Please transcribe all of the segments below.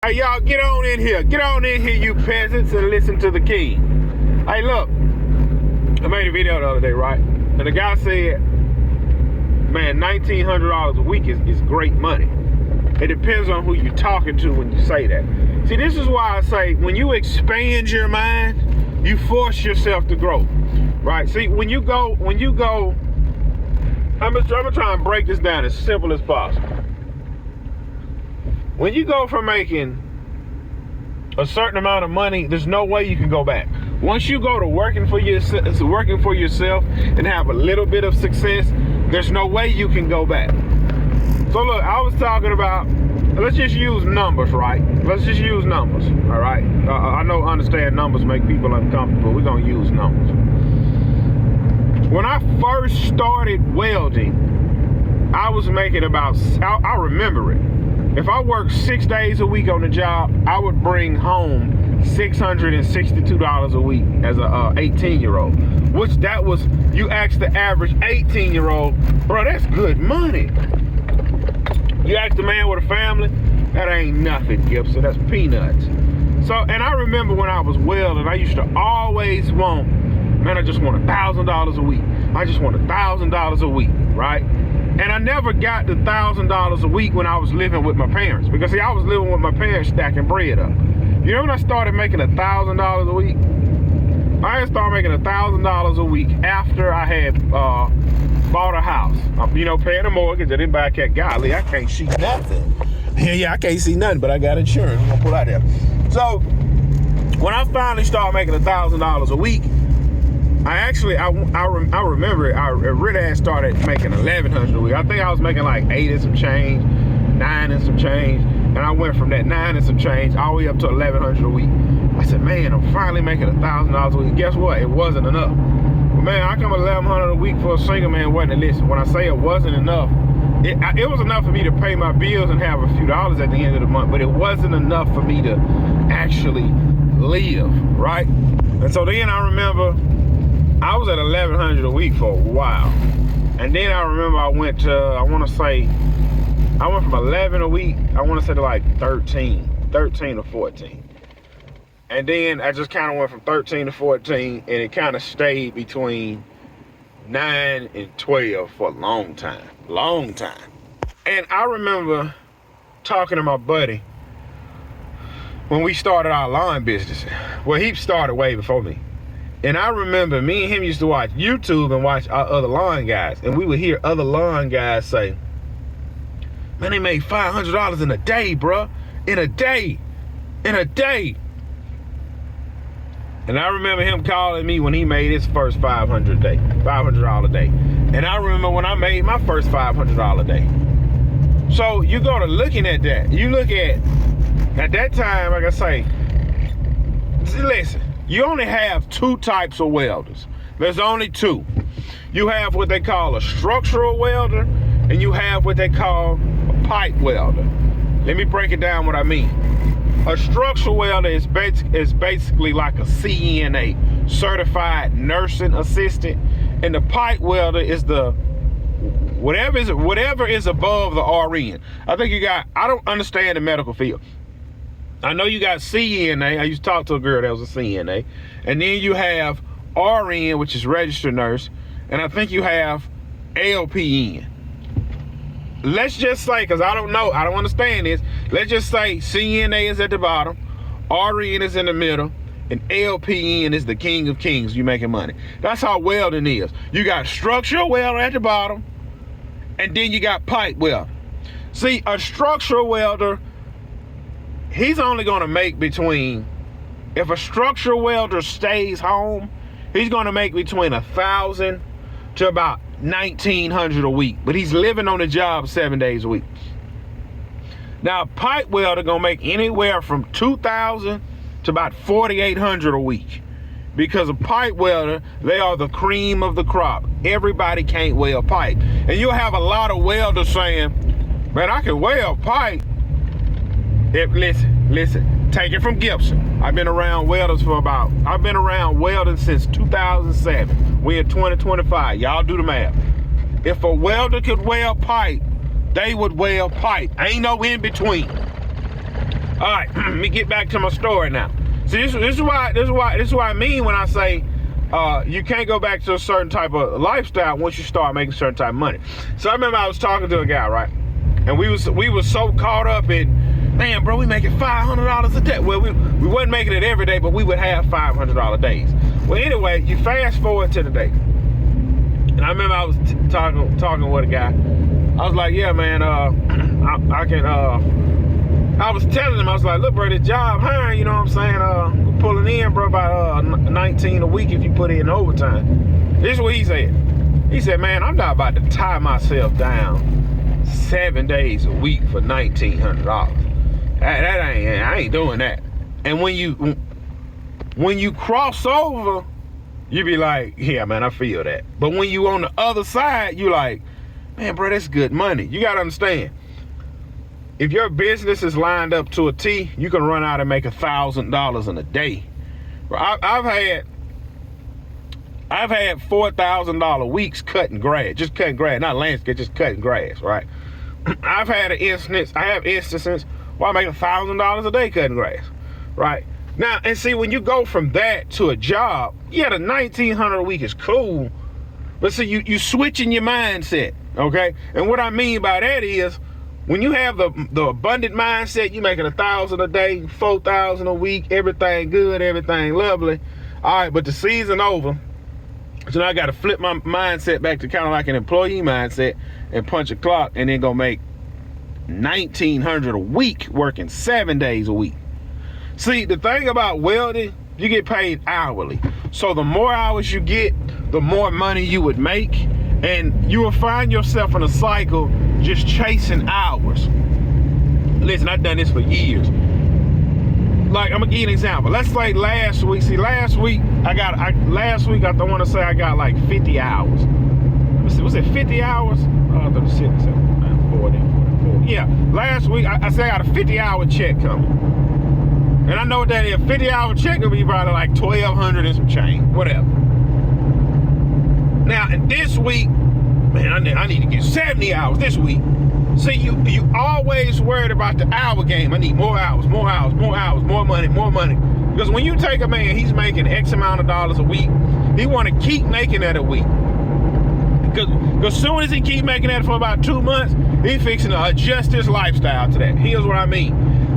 Hey, y'all, get on in here. Get on in here, you peasants, and listen to the king. Hey, look. I made a video the other day, right? And the guy said, man, $1,900 a week is great money. It depends on who you're talking to when you say that. See, this is why I say, when you expand your mind, you force yourself to grow, right? See, when you go, I'm gonna try and break this down as simple as possible. When you go from making a certain amount of money, there's no way you can go back. Once you go to working for yourself and have a little bit of success, there's no way you can go back. So look, I was talking about, let's just use numbers, right? Let's just use numbers, all right? I know, understand numbers make people uncomfortable. We're gonna use numbers. When I first started welding, I was making about, I remember it. If I worked 6 days a week on the job, I would bring home $662 a week as a 18-year-old. Which that was, you ask the average 18-year-old, bro, that's good money. You ask the man with a family, that ain't nothing, Gibson, that's peanuts. So, and I remember when I was welding, I used to always want, man, I just want $1,000 a week. I just want $1,000 a week, right? And I never got the $1,000 a week when I was living with my parents. Because see, I was living with my parents stacking bread up. You know when I started making $1,000 a week? I had started making $1,000 a week after I had bought a house. You know, paying a mortgage. I didn't buy a cat. Golly, I can't see nothing. Yeah, I can't see nothing, but I got insurance. I'm gonna pull out there. So when I finally started making $1,000 a week, I remember it. I really had started making $1,100 a week. I think I was making like 8 and some change, 9 and some change, and I went from that 9 and some change all the way up to $1,100 a week. I said, man, I'm finally making $1,000 a week. Guess what? It wasn't enough. But man, I come $1,100 a week for a single man wasn't. Listen, when I say it wasn't enough, it was enough for me to pay my bills and have a few dollars at the end of the month, but it wasn't enough for me to actually live, right? And so then I remember I was at $1,100 a week for a while. And then I remember I went from 11 a week, I want to say to like 13 or 14. And then I just kind of went from 13 to 14, and it kind of stayed between 9 and 12 for a long time. And I remember talking to my buddy when we started our lawn business. Well, he started way before me. And I remember me and him used to watch YouTube and watch our other lawn guys. And we would hear other lawn guys say, man, they made $500 in a day, bruh. In a day. And I remember him calling me when he made his first $500 a day. And I remember when I made my first $500 a day. So you go to looking at that. You look at that time, like I say, listen, you only have 2 types of welders. There's only 2. You have what they call a structural welder, and you have what they call a pipe welder. Let me break it down what I mean. A structural welder is basically like a CNA, certified nursing assistant, and the pipe welder is the whatever is above the RN. I don't understand the medical field. I know you got CNA. I used to talk to a girl that was a CNA. And then you have RN, which is registered nurse. And I think you have LPN. Let's just say, because I don't know, I don't understand this. Let's just say CNA is at the bottom, RN is in the middle, and LPN is the king of kings. You making money. That's how welding is. You got structural welder at the bottom, and then you got pipe welder. See, a structural welder, he's only going to make between, if a structural welder stays home, he's going to make between $1,000 to about $1,900 a week. But he's living on the job 7 days a week. Now, a pipe welder going to make anywhere from $2,000 to about $4,800 a week. Because a pipe welder, they are the cream of the crop. Everybody can't weld pipe. And you'll have a lot of welders saying, man, I can weld pipe. Listen, take it from Gibson. I've been around welding since 2007. We're in 2025. Y'all do the math. If a welder could weld pipe, they would weld pipe. Ain't no in between. All right, let me get back to my story now. See, this is what I mean when I say you can't go back to a certain type of lifestyle once you start making certain type of money. So I remember I was talking to a guy, right? And we was so caught up in, man, bro, we making $500 a day. Well, we wasn't making it every day, but we would have $500 days. Well, anyway, you fast forward to the day. And I remember I was talking with a guy. I was like, yeah, man, I was telling him, I was like, look, bro, this job hiring, you know what I'm saying? We're pulling in, bro, about 19 a week if you put in overtime. This is what he said. He said, man, I'm not about to tie myself down 7 days a week for $1,900. I ain't doing that. And when you cross over, you be like, yeah, man, I feel that. But when you on the other side, you like, man, bro, that's good money. You got to understand. If your business is lined up to a T, you can run out and make $1,000 in a day. I've had $4,000 weeks cutting grass, just cutting grass, not landscape, just cutting grass, right? I have instances where I make $1,000 a day cutting grass, right? Now, and see, when you go from that to a job, yeah, the $1,900 a week is cool, but see, you switching your mindset, okay? And what I mean by that is, when you have the abundant mindset, you making $1,000 a day, $4,000 a week, everything good, everything lovely. All right, but the season over, so now I got to flip my mindset back to kind of like an employee mindset and punch a clock, and then go make $1,900 a week working 7 days a week. See, the thing about welding, you get paid hourly. So the more hours you get, the more money you would make, and you will find yourself in a cycle just chasing hours. Listen, I've done this for years. Like, I'm gonna give you an example. Let's say last week I want to say I got like 50 hours. Was it 50 hours? 36, 40. Yeah, last week I said I got a 50-hour check coming. And I know what that is. A 50-hour check will be probably like $1,200 and some change, whatever. Now, and this week, man, I need to get 70 hours this week. See, you always worried about the hour game. I need more hours, more money. Because when you take a man, he's making X amount of dollars a week, he want to keep making that a week. Because as soon as he keep making that for about 2 months, he fixing to adjust his lifestyle to that. Here's what I mean.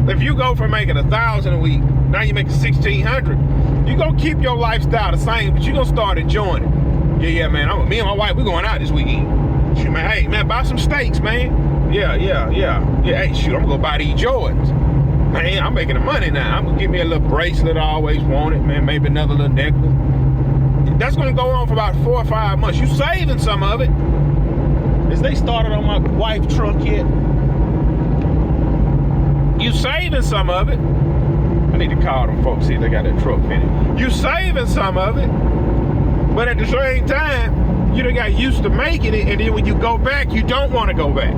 If you go from making $1,000 a week, now you make $1,600, you gonna keep your lifestyle the same, but you gonna start enjoying it. Yeah, man. Me and my wife, we going out this weekend. Shoot, man, hey, man, buy some steaks, man. Yeah. Hey, shoot, I'm gonna go buy these Jordans. Man, I'm making the money now. I'm gonna get me a little bracelet I always wanted, man. Maybe another little necklace. That's gonna go on for about 4 or 5 months. You saving some of it. Is they started on my wife's truck yet? You saving some of it. I need to call them folks, see if they got that truck finished. You saving some of it, but at the same time, you done got used to making it, and then when you go back, you don't want to go back.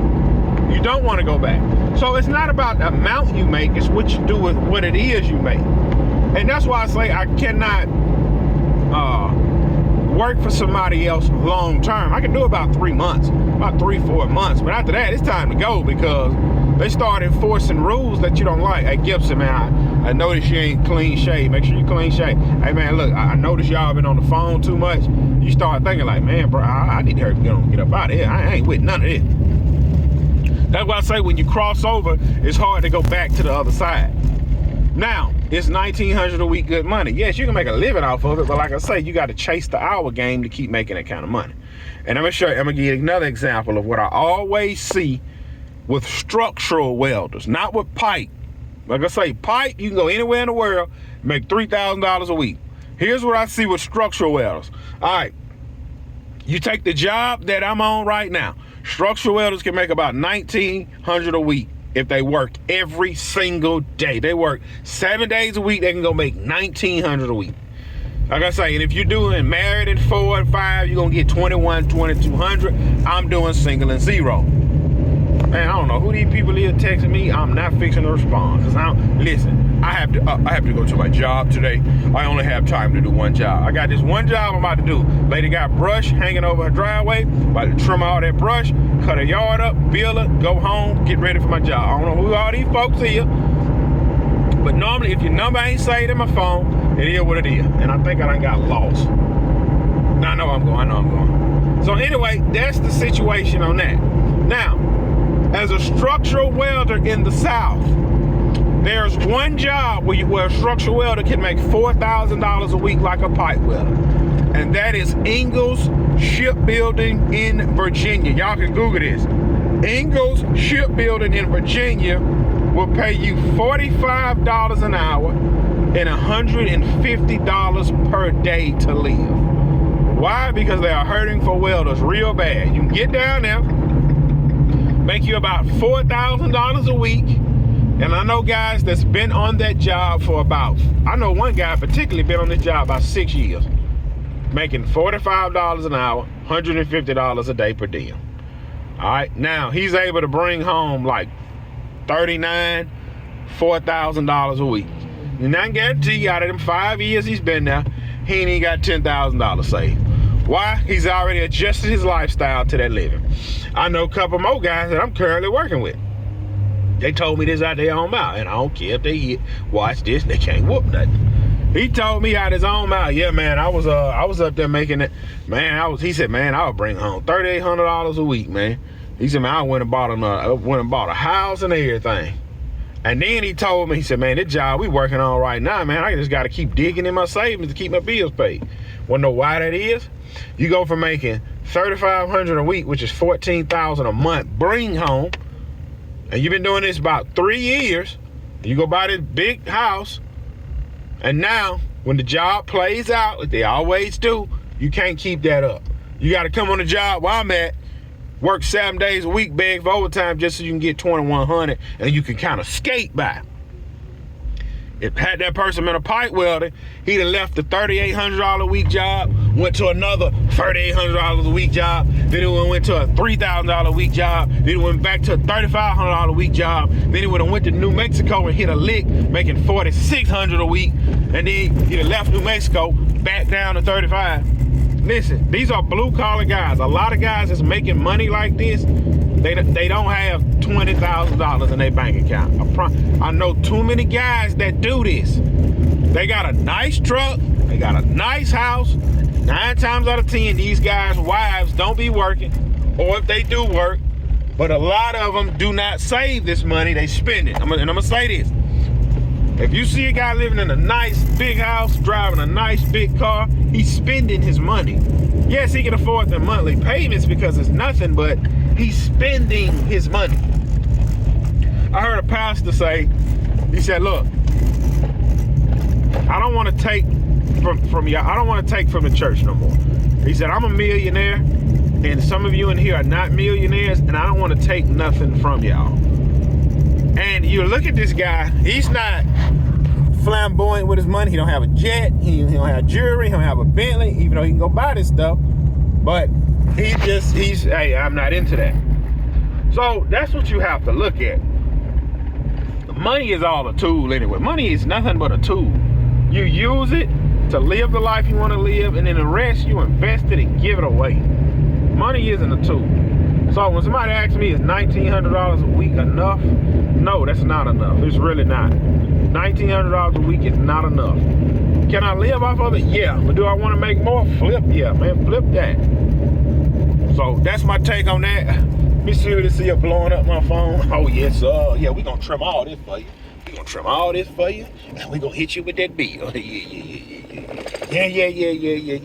You don't want to go back. So it's not about the amount you make, it's what you do with what it is you make. And that's why I say I cannot work for somebody else long term. I can do about 3 months, about 3-4 months, but after that, it's time to go, because they start enforcing rules that you don't like. Hey, Gibson, man, I noticed you ain't clean shaved. Make sure you clean shaved. Hey, man, look, I noticed y'all been on the phone too much. You start thinking like, man, bro, I need to hurry get up out of here. I ain't with none of this. That's why I say when you cross over, it's hard to go back to the other side. Now, it's $1,900 a week good money. Yes, you can make a living off of it, but like I say, you got to chase the hour game to keep making that kind of money. And I'm gonna give you another example of what I always see with structural welders, not with pipe. Like I say, pipe, you can go anywhere in the world, make $3,000 a week. Here's what I see with structural welders. All right, you take the job that I'm on right now. Structural welders can make about $1,900 a week if they work every single day. They work 7 days a week, they can go make $1,900 a week. Like I say, and if you're doing married and 4 and 5, you're gonna get $2,100, $2,200. I'm doing single and zero. Man, I don't know who these people here texting me. I'm not fixing to respond, because I have to go to my job today. I only have time to do one job. I got this one job I'm about to do. Lady got brush hanging over her driveway. About to trim all that brush, cut her yard up, bill her, go home, get ready for my job. I don't know who all these folks here. But normally, if your number ain't saved in my phone, it is what it is. And I think I done got lost. I know I'm going. So anyway, that's the situation on that. Now, as a structural welder in the South, there's one job where a structural welder can make $4,000 a week like a pipe welder. And that is Ingalls Shipbuilding in Virginia. Y'all can Google this. Ingalls Shipbuilding in Virginia will pay you $45 an hour and $150 per day to live. Why? Because they are hurting for welders real bad. You can get down there, make you about $4,000 a week. And I know guys that's been on that job for I know one guy particularly been on this job about 6 years, making $45 an hour, $150 a day per diem. All right, now he's able to bring home like $4,000 a week. And I can guarantee you, out of them 5 years he's been there, he ain't even got $10,000 saved. Why? He's already adjusted his lifestyle to that living. I know a couple more guys that I'm currently working with. They told me this out their own mouth, and I don't care if they watch this, they can't whoop nothing. He told me out his own mouth, yeah, man, I was up there making it, man. He said, man, I would bring home $3,800 a week, man. He said, man, I went and bought a house and everything. And then he told me, he said, man, this job we working on right now, man, I just got to keep digging in my savings to keep my bills paid. Wanna know why that is? You go from making $3,500 a week, which is $14,000 a month, bring home, and you've been doing this about 3 years. You go buy this big house, and now when the job plays out, like they always do, you can't keep that up. You got to come on the job where I'm at, work 7 days a week, beg for overtime just so you can get $2,100 and you can kind of skate by. If had that person been a pipe welder, he'd have left the $3,800 a week job, went to another $3,800 a week job, then he went to a $3,000 a week job, then he went back to a $3,500 a week job, then he would have went to New Mexico and hit a lick, making $4,600 a week, and then he'd have left New Mexico, back down to $35,000. Listen, these are blue collar guys. A lot of guys that's making money like this, they don't have $20,000 in their bank account. I know too many guys that do this. They got a nice truck, they got a nice house. 9 times out of 10, these guys' wives don't be working, or if they do work, but a lot of them do not save this money, they spend it. And I'm gonna say this. If you see a guy living in a nice big house, driving a nice big car, he's spending his money. Yes, he can afford the monthly payments because it's nothing, but he's spending his money. I heard a pastor say, he said, look, I don't want to take from y'all. I don't want to take from the church no more. He said, I'm a millionaire, and some of you in here are not millionaires, and I don't want to take nothing from y'all. And you look at this guy, he's not flamboyant with his money. He don't have a jet, he don't have jewelry, he don't have a Bentley, even though he can go buy this stuff. But he's hey, I'm not into that. So that's what you have to look at. Money is all a tool anyway. Money is nothing but a tool. You use it to live the life you want to live, and then the rest you invest it and give it away. Money isn't a tool. So when somebody asks me, is $1,900 a week enough? No, that's not enough. It's really not. $1,900 a week is not enough. Can I live off of it? Yeah. But do I want to make more? Flip, yeah, man, flip that. So that's my take on that. Be sure to see you blowing up my phone. Oh, yes, yeah, we're going to trim all this for you. We're going to trim all this for you, and we're going to hit you with that bill. Yeah.